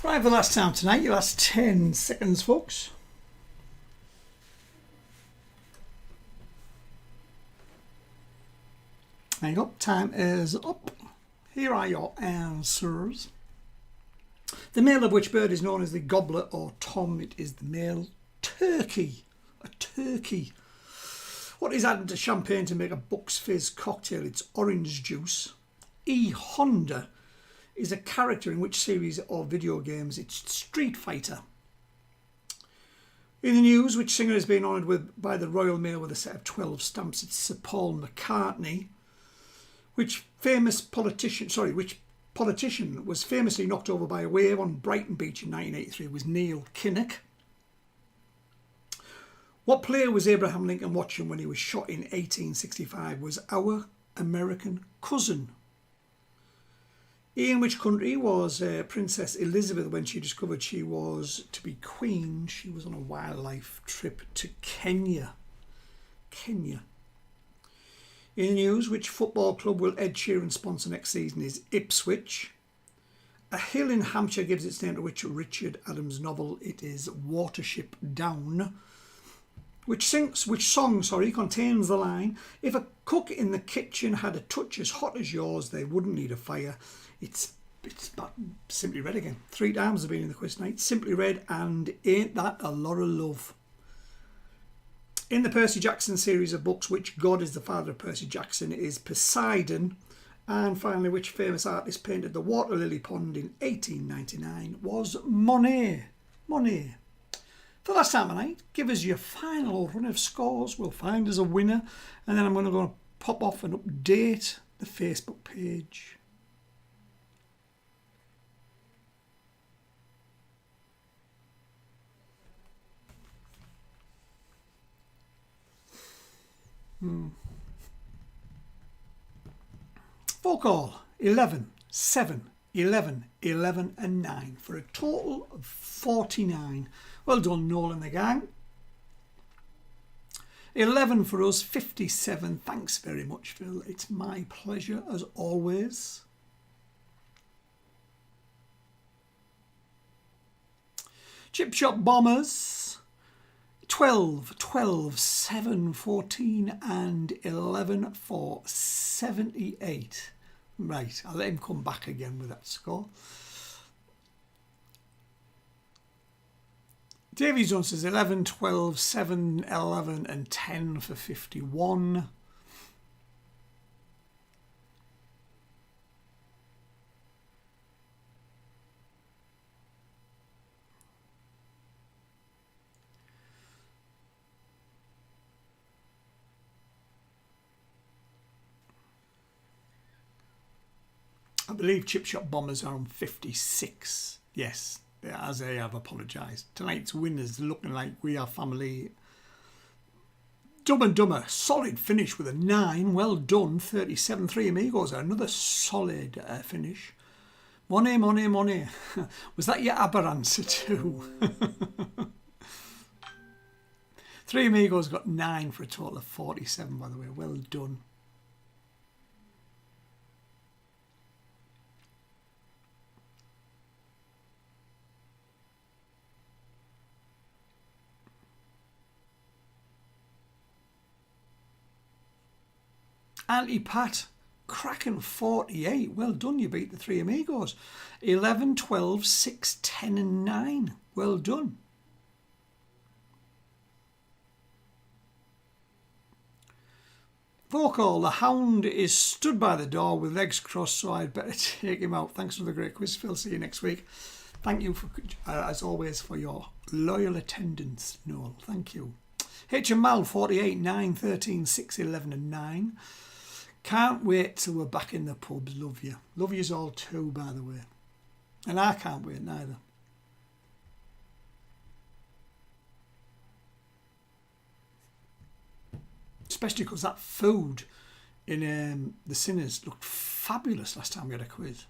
Right, for the last time tonight, your last 10 seconds, folks. There you go, time is up. Here are your answers. The male of which bird is known as the gobbler or tom? It is the male. Turkey. A turkey. What is added to champagne to make a Bucks Fizz cocktail? It's orange juice. E. Honda is a character in which series of video games? It's Street Fighter. In the news, which singer has been honoured by the Royal Mail with a set of 12 stamps? It's Sir Paul McCartney. Which politician was famously knocked over by a wave on Brighton Beach in 1983? It was Neil Kinnock. What player was Abraham Lincoln watching when he was shot in 1865? Was our American cousin. In which country was Princess Elizabeth when she discovered she was to be queen? She was on a wildlife trip to Kenya. In the news, which football club will Ed Sheeran sponsor next season? Is Ipswich. A hill in Hampshire gives its name to which Richard Adams novel? It is Watership Down. Which song contains the line, if a cook in the kitchen had a touch as hot as yours, they wouldn't need a fire? It's Simply Red again. 3 times have been in the quiz tonight. Simply Red, and ain't that a lot of love? In the Percy Jackson series of books, which god is the father of Percy Jackson? It is Poseidon. And finally, which famous artist painted the water lily pond in 1899? Was Monet. For the last time tonight, give us your final run of scores. We'll find us a winner. And then I'm going to go pop off and update the Facebook page. Folk all 11, 7, 11, 11 and 9 for a total of 49. Well done, Noel and the gang. 11 for us, 57. Thanks very much, Phil. It's my pleasure as always. Chip Shop Bombers. 12, 12, 7, 14 and 11 for 78. Right, I'll let him come back again with that score. Davy Jones says 11, 12, 7, 11 and 10 for 51. I believe Chip Shop Bombers are on 56. Yes, as I have apologised. Tonight's winners looking like We Are Family. Dumb and Dumber, solid finish with a 9. Well done. 37. Three Amigos, another solid finish. Money. Was that your ABBA answer too? Three Amigos got 9 for a total of 47, by the way. Well done. Anti-Pat, cracking 48. Well done, you beat the Three Amigos. 11, 12, 6, 10 and 9. Well done. Vocal, the hound is stood by the door with legs crossed, so I'd better take him out. Thanks for the great quiz, Phil. See you next week. Thank you, for, as always, for your loyal attendance, Noel. Thank you. HML, 48, 9, 13, 6, 11 and 9. Can't wait till we're back in the pubs. Love you. Love yous all too, by the way. And I can't wait neither. Especially because that food in the Sinners looked fabulous last time we had a quiz.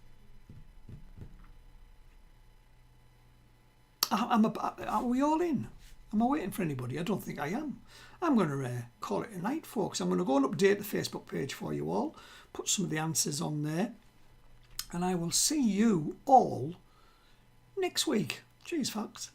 Are we all in? Am I waiting for anybody? I don't think I am. I'm going to call it a night, folks. I'm going to go and update the Facebook page for you all, put some of the answers on there, and I will see you all next week. Cheers, folks.